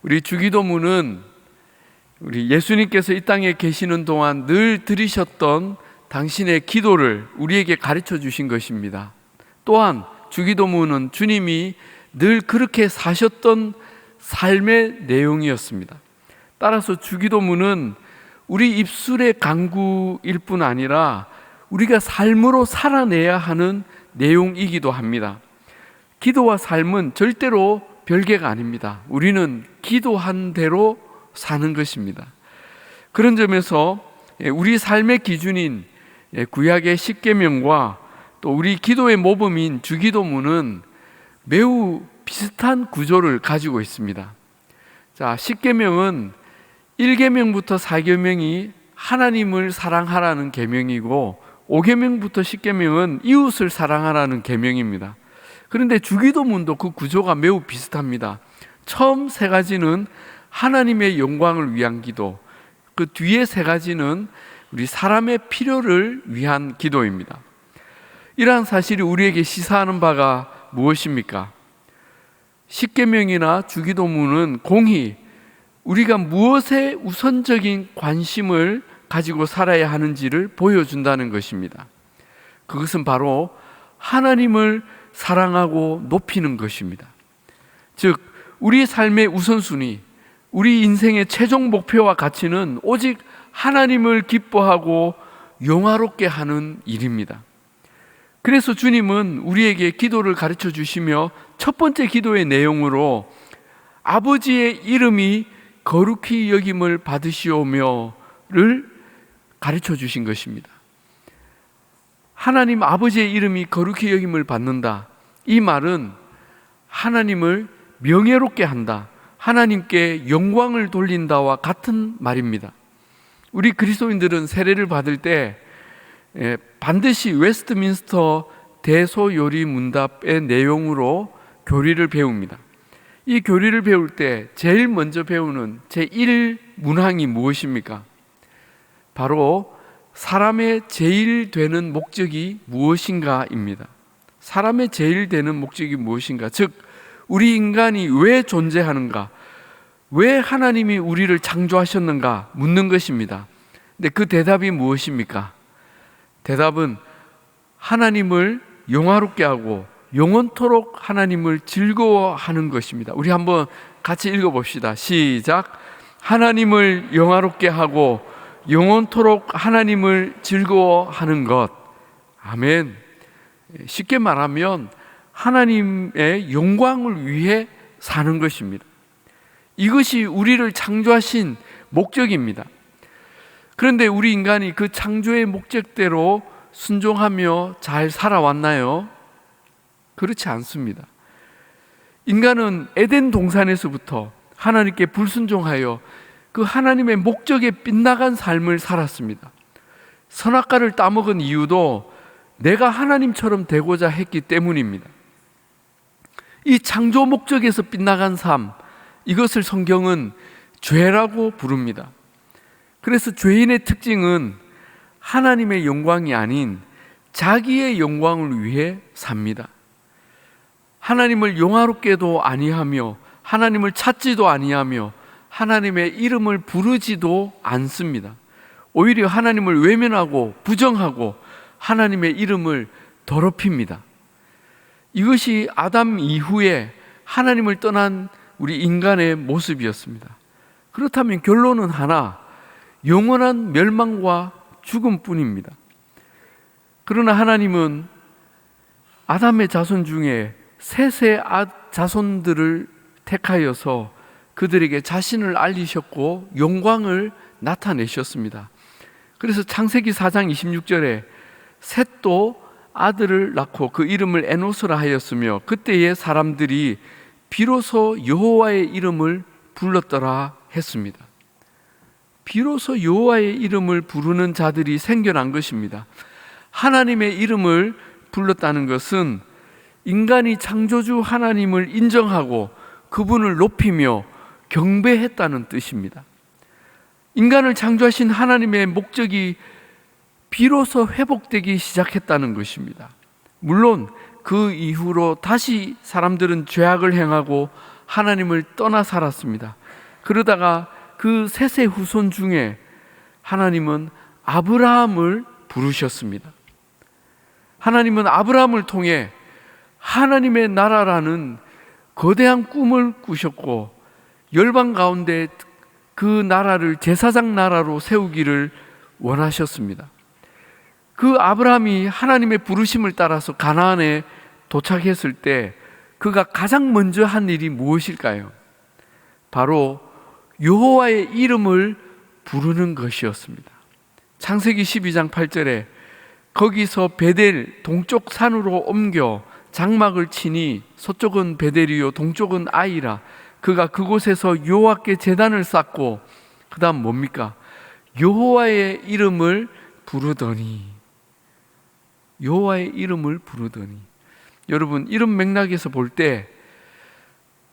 우리 주기도문은 우리 예수님께서 이 땅에 계시는 동안 늘 들으셨던 당신의 기도를 우리에게 가르쳐 주신 것입니다. 또한 주기도문은 주님이 늘 그렇게 사셨던 삶의 내용이었습니다. 따라서 주기도문은 우리 입술의 간구일 뿐 아니라 우리가 삶으로 살아내야 하는 내용이기도 합니다. 기도와 삶은 절대로 별개가 아닙니다. 우리는 기도한 대로 사는 것입니다. 그런 점에서 우리 삶의 기준인 구약의 십계명과 또 우리 기도의 모범인 주기도문은 매우 비슷한 구조를 가지고 있습니다. 자, 십계명은 1계명부터 4계명이 하나님을 사랑하라는 계명이고 5계명부터 10계명은 이웃을 사랑하라는 계명입니다. 그런데 주기도문도 그 구조가 매우 비슷합니다. 처음 3가지는 하나님의 영광을 위한 기도, 그 뒤에 3가지는 우리 사람의 필요를 위한 기도입니다. 이러한 사실이 우리에게 시사하는 바가 무엇입니까? 십계명이나 주기도문은 공히 우리가 무엇에 우선적인 관심을 가지고 살아야 하는지를 보여준다는 것입니다. 그것은 바로 하나님을 사랑하고 높이는 것입니다. 즉, 우리 삶의 우선순위, 우리 인생의 최종 목표와 가치는 오직 하나님을 기뻐하고 영화롭게 하는 일입니다. 그래서 주님은 우리에게 기도를 가르쳐 주시며 첫 번째 기도의 내용으로 아버지의 이름이 거룩히 여김을 받으시오며를 가르쳐 주신 것입니다. 하나님 아버지의 이름이 거룩히 여김을 받는다. 이 말은 하나님을 명예롭게 한다, 하나님께 영광을 돌린다와 같은 말입니다. 우리 그리스도인들은 세례를 받을 때 반드시 웨스트민스터 대소요리 문답의 내용으로 교리를 배웁니다. 이 교리를 배울 때 제일 먼저 배우는 제1문항이 무엇입니까? 바로 사람의 제일 되는 목적이 무엇인가입니다. 사람의 제일 되는 목적이 무엇인가? 즉, 우리 인간이 왜 존재하는가? 왜 하나님이 우리를 창조하셨는가? 묻는 것입니다. 근데 그 대답이 무엇입니까? 대답은 하나님을 영화롭게 하고 영원토록 하나님을 즐거워하는 것입니다. 우리 한번 같이 읽어봅시다. 시작. 하나님을 영화롭게 하고 영원토록 하나님을 즐거워하는 것. 아멘. 쉽게 말하면 하나님의 영광을 위해 사는 것입니다. 이것이 우리를 창조하신 목적입니다. 그런데 우리 인간이 그 창조의 목적대로 순종하며 잘 살아왔나요? 그렇지 않습니다. 인간은 에덴 동산에서부터 하나님께 불순종하여 그 하나님의 목적에 빗나간 삶을 살았습니다. 선악과를 따먹은 이유도 내가 하나님처럼 되고자 했기 때문입니다. 이 창조 목적에서 빗나간 삶, 이것을 성경은 죄라고 부릅니다. 그래서 죄인의 특징은 하나님의 영광이 아닌 자기의 영광을 위해 삽니다. 하나님을 영화롭게도 아니하며 하나님을 찾지도 아니하며 하나님의 이름을 부르지도 않습니다. 오히려 하나님을 외면하고 부정하고 하나님의 이름을 더럽힙니다. 이것이 아담 이후에 하나님을 떠난 우리 인간의 모습이었습니다. 그렇다면 결론은 하나, 영원한 멸망과 죽음뿐입니다. 그러나 하나님은 아담의 자손 중에 셋의 자손들을 택하여서 그들에게 자신을 알리셨고 영광을 나타내셨습니다. 그래서 창세기 4장 26절에 셋도 아들을 낳고 그 이름을 에노스라 하였으며 그때의 사람들이 비로소 여호와의 이름을 불렀더라 했습니다. 비로소 여호와의 이름을 부르는 자들이 생겨난 것입니다. 하나님의 이름을 불렀다는 것은 인간이 창조주 하나님을 인정하고 그분을 높이며 경배했다는 뜻입니다. 인간을 창조하신 하나님의 목적이 비로소 회복되기 시작했다는 것입니다. 물론 그 이후로 다시 사람들은 죄악을 행하고 하나님을 떠나 살았습니다. 그러다가 그 셋의 후손 중에 하나님은 아브라함을 부르셨습니다. 하나님은 아브라함을 통해 하나님의 나라라는 거대한 꿈을 꾸셨고 열방 가운데 그 나라를 제사장 나라로 세우기를 원하셨습니다. 그 아브라함이 하나님의 부르심을 따라서 가나안에 도착했을 때 그가 가장 먼저 한 일이 무엇일까요? 바로 여호와의 이름을 부르는 것이었습니다. 창세기 12장 8절에 거기서 베델 동쪽 산으로 옮겨 장막을 치니 서쪽은 베델이요 동쪽은 아이라. 그가 그곳에서 여호와께 제단을 쌓고 그 다음 뭡니까? 여호와의 이름을 부르더니. 여호와의 이름을 부르더니. 여러분, 이런 맥락에서 볼 때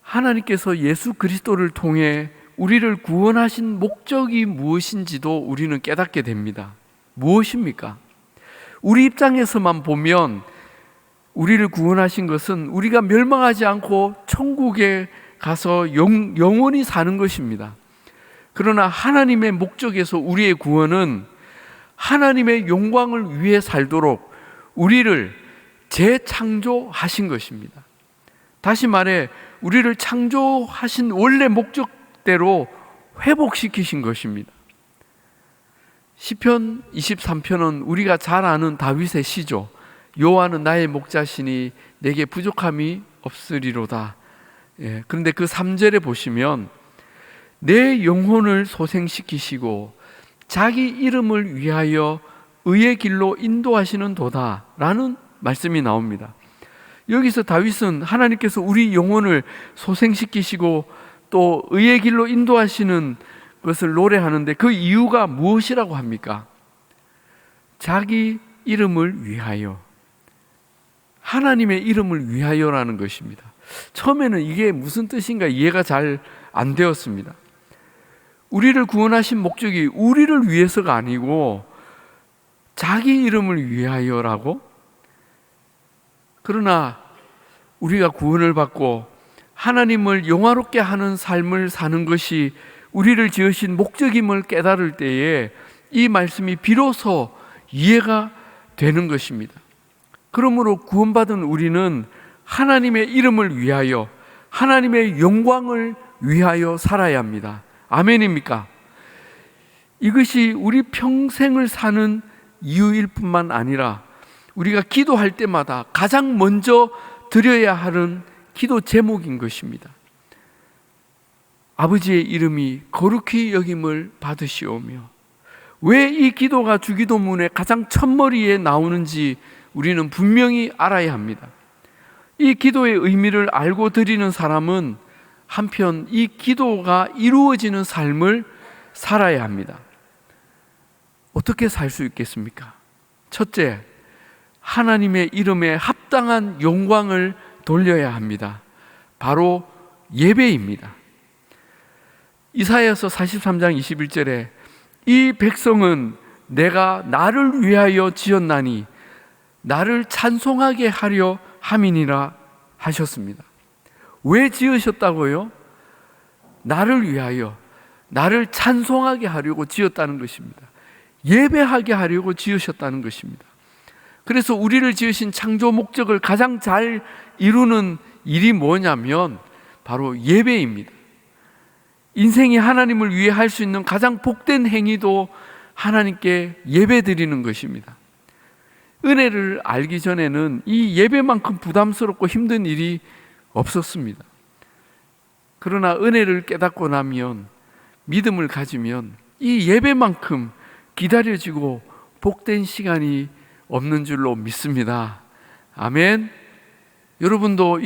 하나님께서 예수 그리스도를 통해 우리를 구원하신 목적이 무엇인지도 우리는 깨닫게 됩니다. 무엇입니까? 우리 입장에서만 보면 우리를 구원하신 것은 우리가 멸망하지 않고 천국에 가서 영원히 사는 것입니다. 그러나 하나님의 목적에서 우리의 구원은 하나님의 영광을 위해 살도록 우리를 재창조하신 것입니다. 다시 말해 우리를 창조하신 원래 목적대로 회복시키신 것입니다. 시편 23편은 우리가 잘 아는 다윗의 시죠. 여호와는 나의 목자시니 내게 부족함이 없으리로다. 그런데 그 3절에 보시면 내 영혼을 소생시키시고 자기 이름을 위하여 의의 길로 인도하시는 도다 라는 말씀이 나옵니다. 여기서 다윗은 하나님께서 우리 영혼을 소생시키시고 또 의의 길로 인도하시는 것을 노래하는데 그 이유가 무엇이라고 합니까? 자기 이름을 위하여, 하나님의 이름을 위하여라는 것입니다. 처음에는 이게 무슨 뜻인가 이해가 잘 안 되었습니다. 우리를 구원하신 목적이 우리를 위해서가 아니고 자기 이름을 위하여라고? 그러나 우리가 구원을 받고 하나님을 영화롭게 하는 삶을 사는 것이 우리를 지으신 목적임을 깨달을 때에 이 말씀이 비로소 이해가 되는 것입니다. 그러므로 구원받은 우리는 하나님의 이름을 위하여, 하나님의 영광을 위하여 살아야 합니다. 아멘입니까? 이것이 우리 평생을 사는 이유일 뿐만 아니라 우리가 기도할 때마다 가장 먼저 드려야 하는 기도 제목인 것입니다. 아버지의 이름이 거룩히 여김을 받으시오며. 왜 이 기도가 주기도문의 가장 첫머리에 나오는지 우리는 분명히 알아야 합니다. 이 기도의 의미를 알고 드리는 사람은 한편 이 기도가 이루어지는 삶을 살아야 합니다. 어떻게 살 수 있겠습니까? 첫째, 하나님의 이름에 합당한 영광을 돌려야 합니다. 바로 예배입니다. 이사야서 43장 21절에 이 백성은 내가 나를 위하여 지었나니 나를 찬송하게 하려 함이니라 하셨습니다. 왜 지으셨다고요? 나를 위하여, 나를 찬송하게 하려고 지었다는 것입니다. 예배하게 하려고 지으셨다는 것입니다. 그래서 우리를 지으신 창조 목적을 가장 잘 이루는 일이 뭐냐면 바로 예배입니다. 인생이 하나님을 위해 할 수 있는 가장 복된 행위도 하나님께 예배 드리는 것입니다. 은혜를 알기 전에는 이 예배만큼 부담스럽고 힘든 일이 없었습니다. 그러나 은혜를 깨닫고 나면, 믿음을 가지면 이 예배만큼 기다려지고 복된 시간이 없는 줄로 믿습니다. 아멘. 여러분도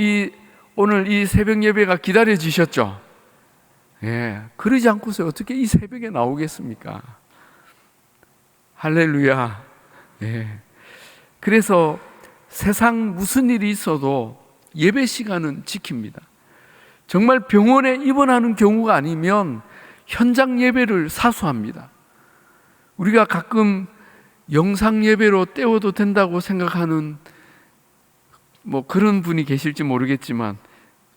오늘 이 새벽 예배가 기다려지셨죠? 그러지 않고서 어떻게 이 새벽에 나오겠습니까? 할렐루야. 그래서 세상 무슨 일이 있어도 예배 시간은 지킵니다. 정말 병원에 입원하는 경우가 아니면 현장 예배를 사수합니다. 우리가 가끔 영상 예배로 때워도 된다고 생각하는 그런 분이 계실지 모르겠지만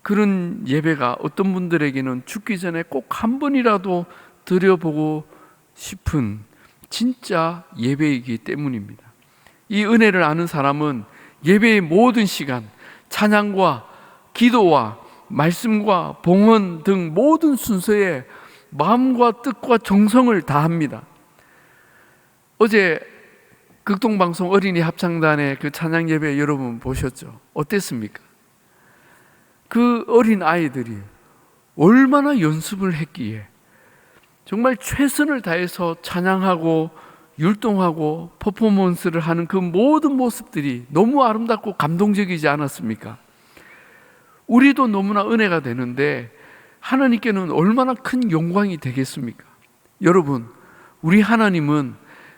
그런 예배가 어떤 분들에게는 죽기 전에 꼭 한 번이라도 드려보고 싶은 진짜 예배이기 때문입니다. 이 은혜를 아는 사람은 예배의 모든 시간, 찬양과 기도와 말씀과 봉헌 등 모든 순서에 마음과 뜻과 정성을 다합니다. 어제 극동방송 어린이 합창단의 그 찬양 예배 여러분 보셨죠? 어땠습니까? 그 어린 아이들이 얼마나 연습을 했기에 정말 최선을 다해서 찬양하고 율동하고 퍼포먼스를 하는 그 모든 모습들이 너무 아름답고 감동적이지 않았습니까? 우리도 너무나 은혜가 되는데 하나님께는 얼마나 큰 영광이 되겠습니까? 여러분, 우리 하나님은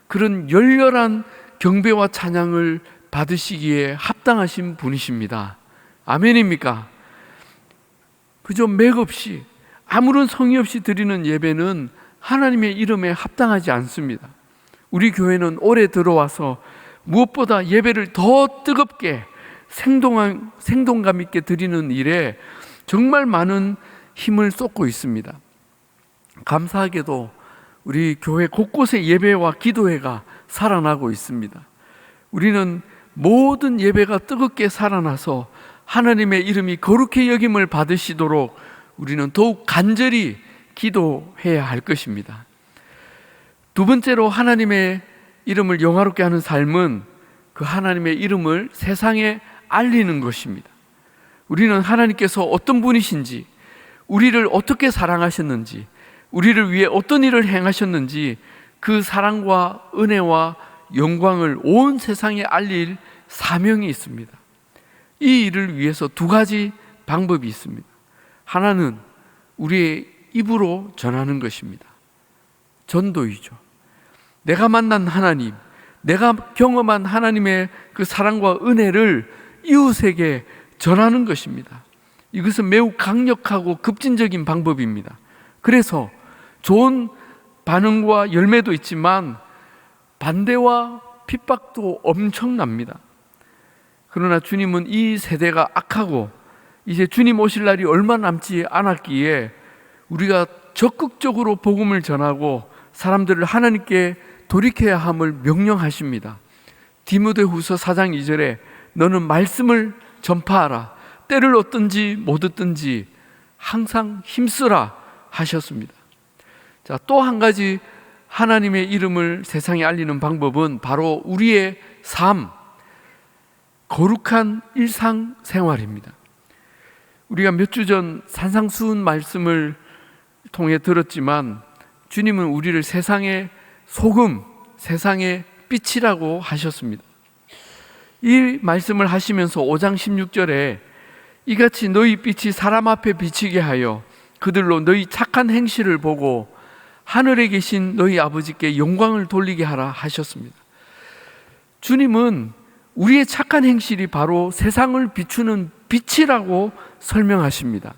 그런 열렬한 경배와 찬양을 받으시기에 합당하신 분이십니다. 아멘입니까? 그저 맥없이 아무런 성의 없이 드리는 예배는 하나님의 이름에 합당하지 않습니다. 우리 교회는 올해 들어와서 무엇보다 예배를 더 뜨겁게 생동감 있게 드리는 일에 정말 많은 힘을 쏟고 있습니다. 감사하게도 우리 교회 곳곳에 예배와 기도회가 살아나고 있습니다. 우리는 모든 예배가 뜨겁게 살아나서 하나님의 이름이 거룩히 여김을 받으시도록 우리는 더욱 간절히 기도해야 할 것입니다. 두 번째로 하나님의 이름을 영화롭게 하는 삶은 그 하나님의 이름을 세상에 알리는 것입니다. 우리는 하나님께서 어떤 분이신지, 우리를 어떻게 사랑하셨는지, 우리를 위해 어떤 일을 행하셨는지 그 사랑과 은혜와 영광을 온 세상에 알릴 사명이 있습니다. 이 일을 위해서 두 가지 방법이 있습니다. 하나는 우리의 입으로 전하는 것입니다. 전도이죠. 내가 만난 하나님, 내가 경험한 하나님의 그 사랑과 은혜를 이웃에게 전하는 것입니다. 이것은 매우 강력하고 급진적인 방법입니다. 그래서 좋은 반응과 열매도 있지만 반대와 핍박도 엄청납니다. 그러나 주님은 이 세대가 악하고 이제 주님 오실 날이 얼마 남지 않았기에 우리가 적극적으로 복음을 전하고 사람들을 하나님께 돌이켜야 함을 명령하십니다. 디모데후서 4장 2절에 너는 말씀을 전파하라. 때를 얻든지 못 얻든지 항상 힘쓰라 하셨습니다. 자, 또 한 가지 하나님의 이름을 세상에 알리는 방법은 바로 우리의 삶, 거룩한 일상생활입니다. 우리가 몇 주 전 산상수훈 말씀을 통해 들었지만 주님은 우리를 세상의 소금, 세상의 빛이라고 하셨습니다. 이 말씀을 하시면서 5장 16절에 이같이 너희 빛이 사람 앞에 비치게 하여 그들로 너희 착한 행실을 보고 하늘에 계신 너희 아버지께 영광을 돌리게 하라 하셨습니다. 주님은 우리의 착한 행실이 바로 세상을 비추는 빛이라고 설명하십니다.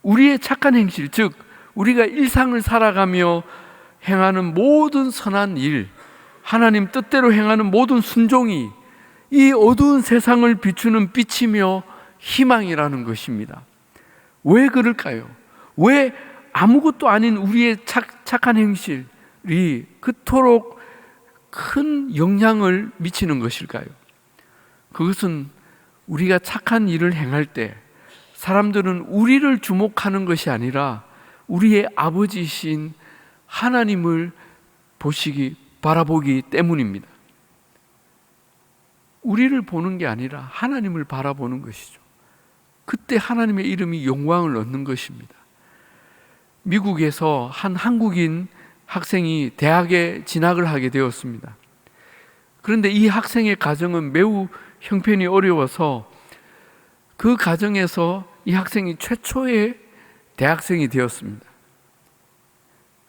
우리의 착한 행실, 즉 우리가 일상을 살아가며 행하는 모든 선한 일, 하나님 뜻대로 행하는 모든 순종이 이 어두운 세상을 비추는 빛이며 희망이라는 것입니다. 왜 그럴까요? 왜 아무것도 아닌 우리의 착한 행실이 그토록 큰 영향을 미치는 것일까요? 그것은 우리가 착한 일을 행할 때 사람들은 우리를 주목하는 것이 아니라 우리의 아버지이신 하나님을 바라보기 때문입니다. 우리를 보는 게 아니라 하나님을 바라보는 것이죠. 그때 하나님의 이름이 영광을 얻는 것입니다. 미국에서 한 한국인 학생이 대학에 진학을 하게 되었습니다. 그런데 이 학생의 가정은 매우 형편이 어려워서 그 가정에서 이 학생이 최초의 대학생이 되었습니다.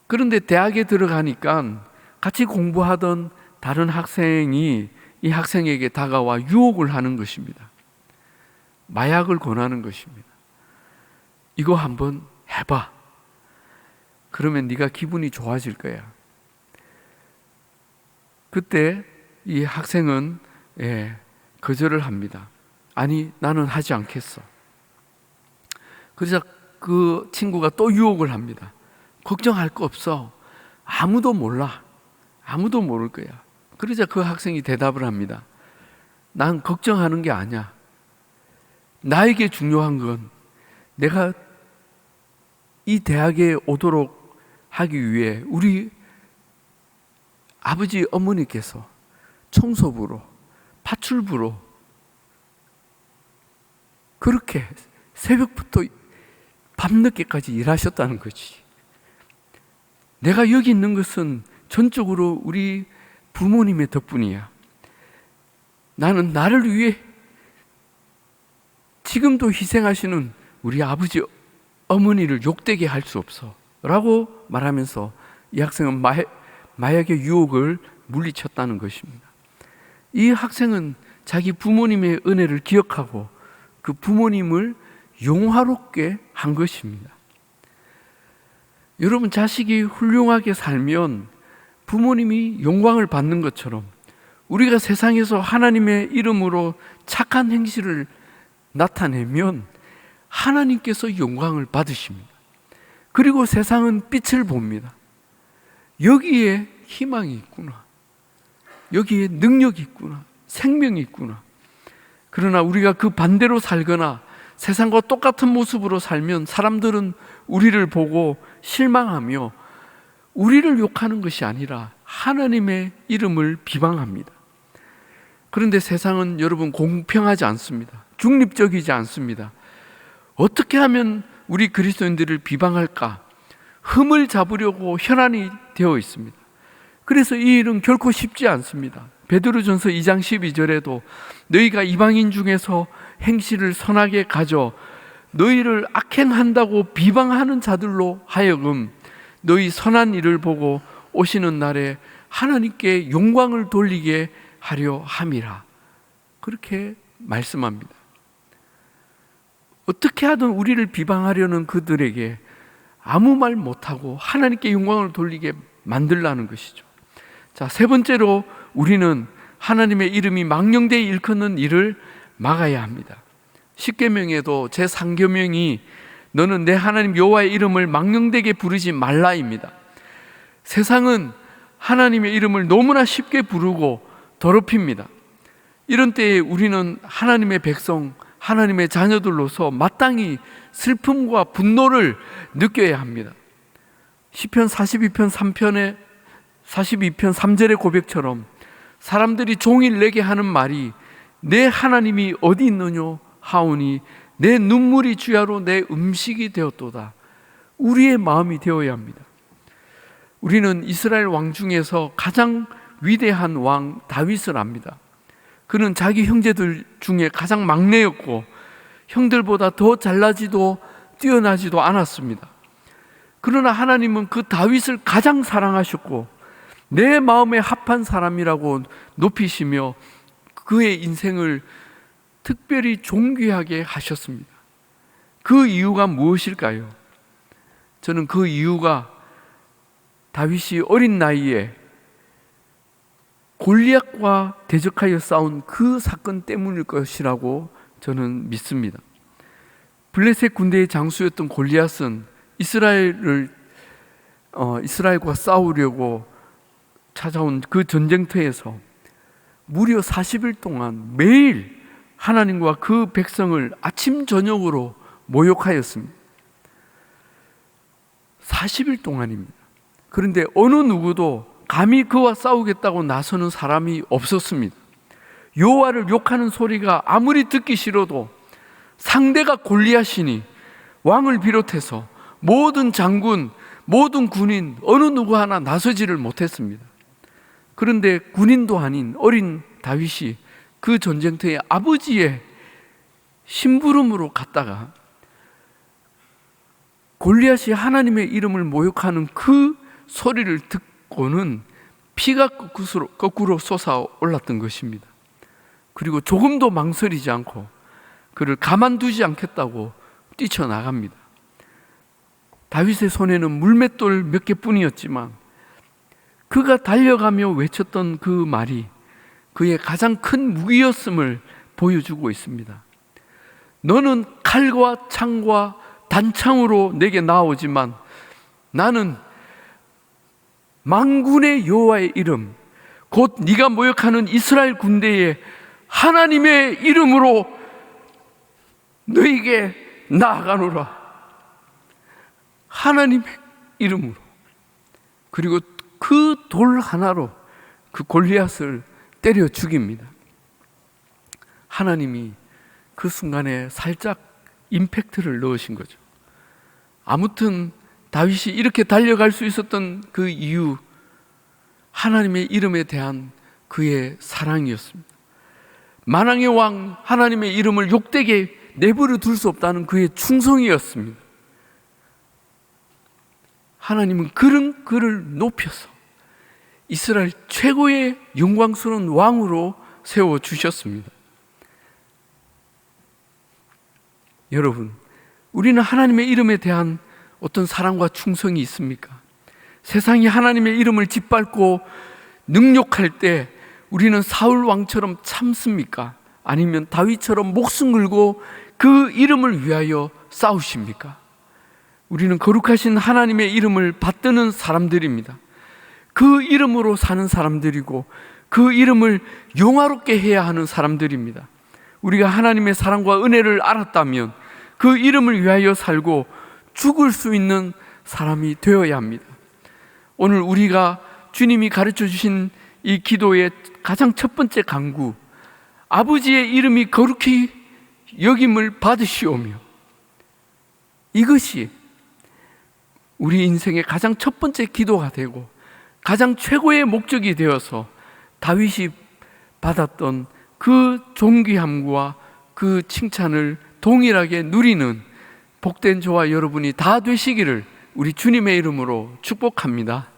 그런데 대학에 들어가니까 같이 공부하던 다른 학생이 이 학생에게 다가와 유혹을 하는 것입니다. 마약을 권하는 것입니다. 이거 한번 해봐. 그러면 네가 기분이 좋아질 거야. 그때 이 학생은 거절을 합니다. 아니, 나는 하지 않겠어. 그러자 그 친구가 또 유혹을 합니다. 걱정할 거 없어. 아무도 몰라. 아무도 모를 거야. 그러자 그 학생이 대답을 합니다. 난 걱정하는 게 아니야. 나에게 중요한 건 내가 이 대학에 오도록 하기 위해 우리 아버지 어머니께서 청소부로, 파출부로 그렇게 새벽부터 밤늦게까지 일하셨다는 거지. 내가 여기 있는 것은 전적으로 우리 부모님의 덕분이야. 나는 나를 위해 지금도 희생하시는 우리 아버지 어머니를 욕되게 할 수 없어 라고 말하면서 이 학생은 마약의 유혹을 물리쳤다는 것입니다. 이 학생은 자기 부모님의 은혜를 기억하고 그 부모님을 용화롭게 한 것입니다. 여러분, 자식이 훌륭하게 살면 부모님이 영광을 받는 것처럼 우리가 세상에서 하나님의 이름으로 착한 행실을 나타내면 하나님께서 영광을 받으십니다. 그리고 세상은 빛을 봅니다. 여기에 희망이 있구나. 여기에 능력이 있구나. 생명이 있구나. 그러나 우리가 그 반대로 살거나 세상과 똑같은 모습으로 살면 사람들은 우리를 보고 실망하며 우리를 욕하는 것이 아니라 하나님의 이름을 비방합니다. 그런데 세상은 여러분 공평하지 않습니다. 중립적이지 않습니다. 어떻게 하면 우리 그리스도인들을 비방할까? 흠을 잡으려고 혈안이 되어 있습니다. 그래서 이 일은 결코 쉽지 않습니다. 베드로전서 2장 12절에도 너희가 이방인 중에서 행실을 선하게 가져 너희를 악행한다고 비방하는 자들로 하여금 너희 선한 일을 보고 오시는 날에 하나님께 영광을 돌리게 하려 함이라. 그렇게 말씀합니다. 어떻게 하든 우리를 비방하려는 그들에게 아무 말 못하고 하나님께 영광을 돌리게 만들라는 것이죠. 자, 세 번째로 우리는 하나님의 이름이 망령되이 일컫는 일을 막아야 합니다. 십계명에도 제3계명이 너는 내 하나님 여호와의 이름을 망령되게 부르지 말라입니다. 세상은 하나님의 이름을 너무나 쉽게 부르고 더럽힙니다. 이런 때에 우리는 하나님의 백성, 하나님의 자녀들로서 마땅히 슬픔과 분노를 느껴야 합니다. 시편 42편 3절의 고백처럼 사람들이 종일 내게 하는 말이 내 하나님이 어디 있느뇨 하오니 내 눈물이 주야로 내 음식이 되었도다. 우리의 마음이 되어야 합니다. 우리는 이스라엘 왕 중에서 가장 위대한 왕 다윗을 압니다. 그는 자기 형제들 중에 가장 막내였고 형들보다 더 잘나지도 뛰어나지도 않았습니다. 그러나 하나님은 그 다윗을 가장 사랑하셨고 내 마음에 합한 사람이라고 높이시며 그의 인생을 특별히 존귀하게 하셨습니다. 그 이유가 무엇일까요? 저는 그 이유가 다윗이 어린 나이에 골리앗과 대적하여 싸운 그 사건 때문일 것이라고 저는 믿습니다. 블레셋 군대의 장수였던 골리앗은 이스라엘과 싸우려고 찾아온 그 전쟁터에서 무려 40일 동안 매일 하나님과 그 백성을 아침 저녁으로 모욕하였습니다. 40일 동안입니다. 그런데 어느 누구도 감히 그와 싸우겠다고 나서는 사람이 없었습니다. 여호와를 욕하는 소리가 아무리 듣기 싫어도 상대가 골리앗이니 왕을 비롯해서 모든 장군, 모든 군인 어느 누구 하나 나서지를 못했습니다. 그런데 군인도 아닌 어린 다윗이 그 전쟁터에 아버지의 심부름으로 갔다가 골리앗이 하나님의 이름을 모욕하는 그 소리를 듣고는 피가 거꾸로 솟아올랐던 것입니다. 그리고 조금도 망설이지 않고 그를 가만두지 않겠다고 뛰쳐나갑니다. 다윗의 손에는 물맷돌 몇 개뿐이었지만 그가 달려가며 외쳤던 그 말이 그의 가장 큰 무기였음을 보여주고 있습니다. 너는 칼과 창과 단창으로 내게 나오지만 나는 만군의 여호와의 이름, 곧 네가 모욕하는 이스라엘 군대의 하나님의 이름으로 너에게 나아가노라. 하나님의 이름으로. 그리고 그 돌 하나로 그 골리앗을 때려 죽입니다. 하나님이 그 순간에 살짝 임팩트를 넣으신 거죠. 아무튼 다윗이 이렇게 달려갈 수 있었던 그 이유, 하나님의 이름에 대한 그의 사랑이었습니다. 만왕의 왕 하나님의 이름을 욕되게 내버려 둘 수 없다는 그의 충성이었습니다. 하나님은 그를 높여서 이스라엘 최고의 영광스러운 왕으로 세워주셨습니다. 여러분, 우리는 하나님의 이름에 대한 어떤 사랑과 충성이 있습니까? 세상이 하나님의 이름을 짓밟고 능욕할 때 우리는 사울 왕처럼 참습니까? 아니면 다윗처럼 목숨 걸고 그 이름을 위하여 싸우십니까? 우리는 거룩하신 하나님의 이름을 받드는 사람들입니다. 그 이름으로 사는 사람들이고 그 이름을 영화롭게 해야 하는 사람들입니다. 우리가 하나님의 사랑과 은혜를 알았다면 그 이름을 위하여 살고 죽을 수 있는 사람이 되어야 합니다. 오늘 우리가 주님이 가르쳐 주신 이 기도의 가장 첫 번째 간구, 아버지의 이름이 거룩히 여김을 받으시오며, 이것이 우리 인생의 가장 첫 번째 기도가 되고 가장 최고의 목적이 되어서 다윗이 받았던 그 존귀함과 그 칭찬을 동일하게 누리는 복된 저와 여러분이 다 되시기를 우리 주님의 이름으로 축복합니다.